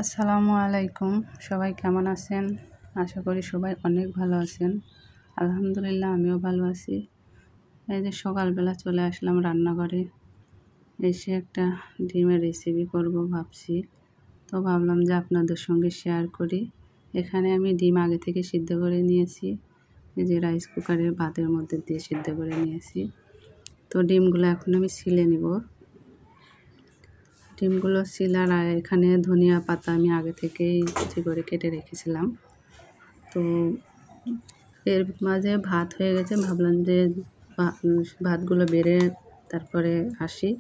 আসসালামু আলাইকুম। সবাই কেমন আছেন? আশা করি সবাই অনেক ভালো আছেন। আলহামদুলিল্লাহ আমিও ভালো আছি। এই যে সকালবেলা চলে আসলাম রান্নাঘরে, এসে একটা ডিমের রেসিপি করব ভাবছি। তো ভাবলাম যে আপনাদের সঙ্গে শেয়ার করি। এখানে আমি ডিম আগে থেকে সিদ্ধ করে নিয়েছি, এই যে রাইস কুকারে ভাতের মধ্যে দিয়ে সিদ্ধ করে নিয়েছি। তো ডিমগুলো এখন আমি ছিলে নিব। ডিমগুলো ছিলার আর এখানে ধনিয়া পাতা আমি আগে থেকেই কুচি করে কেটে রেখেছিলাম। তো এর মাঝে ভাত হয়ে গেছে, ভাবলাম যে ভাতগুলো বেড়ে তারপরে আসি।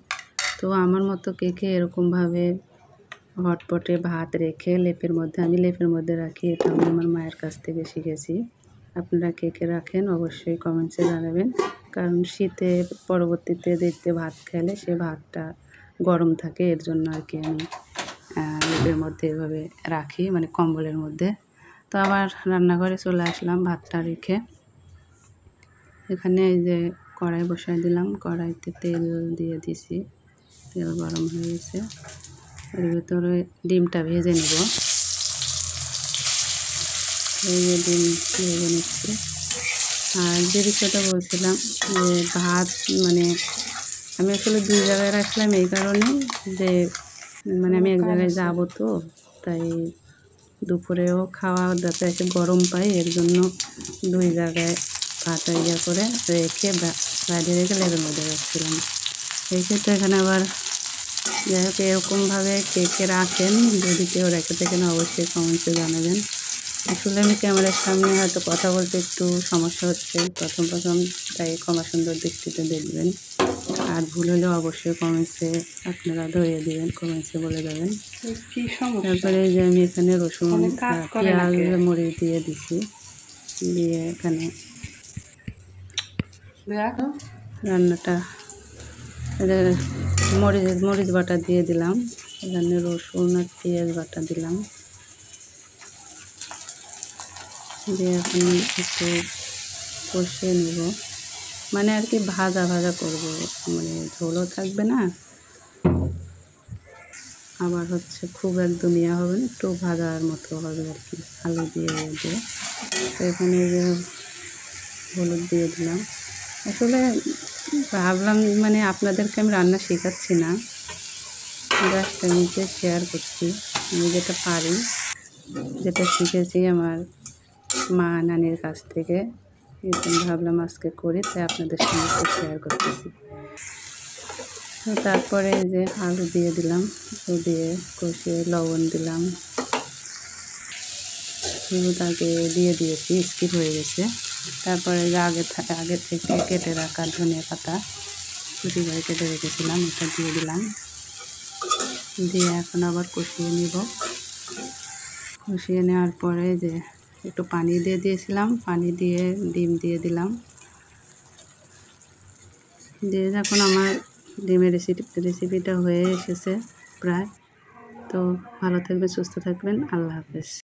তো আমার মতো কে কে এরকমভাবে হটপটে ভাত রেখে আমি লেপের মধ্যে রাখি, এটা আমি আমার মায়ের কাছ থেকে শিখেছি। আপনারা কে কে রাখেন অবশ্যই কমেন্টসে জানাবেন, কারণ শীতে পরবর্তীতে দেখতে ভাত খেলে সে ভাতটা গরম থাকে, এর জন্য আর কি আমি লেপের মধ্যে এভাবে রাখি, মানে কম্বলের মধ্যে। তো আবার রান্নাঘরে চলে আসলাম ভাতটা রেখে। এখানে এই যে কড়াই বসাই দিলাম, কড়াইতে তেল দিয়ে দিছি, তেল গরম হয়ে গেছে। এর ভিতরে ডিমটা ভেজে নেব। এই যে ডিম ভেজে নিচ্ছি। আর যে বিষয়টা বলছিলাম যে ভাত, মানে আমি আসলে 2 জায়গায় রাখলাম এই কারণে যে মানে আমি এক জায়গায় যাব, তো তাই দুপুরেও খাওয়া যাতে এসে গরম পাই, এর জন্য 2 জায়গায় ভাত করে রেখে বাইরে রেখে লেবের মধ্যে রাখছিলাম। এই ক্ষেত্রে এখানে আবার যাই হোক এরকমভাবে কে কে রাখেন, যদি কেউ রেখে থাকেন অবশ্যই কমেন্টসে জানাবেন। আসলে আমি ক্যামেরার সামনে হয়তো কথা বলতে একটু সমস্যা হচ্ছে প্রথম তাই ক্ষমা সুন্দর দৃষ্টিতে দেখবেন। আর ভুল হলেও অবশ্যই কমেন্টসে আপনারা ধরিয়ে দেবেন, কমেন্টসে বলে দেবেন। তারপরে যে আমি এখানে রসুন, পেঁয়াজ, মরিচ দিয়ে দিছি, দিয়ে এখানে রান্নাটা মরিচ বাটা দিয়ে দিলাম, এখানে রসুন আর পেঁয়াজ বাটা দিলাম, দিয়ে এখন একটু কষিয়ে নেব, মানে আর কি ভাজা করব, মানে ঝোলও থাকবে না, আবার হচ্ছে খুব একদম ইয়ে হবে না, একটু ভাজার মতো হবে আর কি, আলু দিয়ে দিয়ে। তো এখানে যে হলুদ দিয়ে দিলাম। আসলে ভাবলাম মানে আপনাদেরকে আমি রান্না শেখাচ্ছি না, জাস্ট আমি যে শেয়ার করছি আমি যেটা পারি, যেটা শিখেছি আমার মা নানির কাছ থেকে, এরকম ভাবলাম আজকে করি, তাই আপনাদের সঙ্গে শেয়ার করতেছি। তো তারপরে যে আলু দিয়ে দিলাম, আলু দিয়ে কষিয়ে লবণ দিলাম, হলুদ আগে দিয়ে দিয়েছি, স্কিপ হয়ে গেছে। তারপরে যে আগে থেকে কেটে রাখা ধনিয়া পাতা কুচি করে কেটে রেখেছিলাম, এটা দিয়ে দিলাম, দিয়ে এখন আবার কষিয়ে নিব। কষিয়ে নেওয়ার পরে যে একটু পানি দিয়ে দিয়েছিলাম, পানি দিয়ে ডিম দিয়ে দিলাম, দিয়ে যখন আমার ডিমের রেসিপিটা হয়ে এসেছে প্রায়। তো ভালো থাকবেন, সুস্থ থাকবেন, আল্লাহ হাফেজ।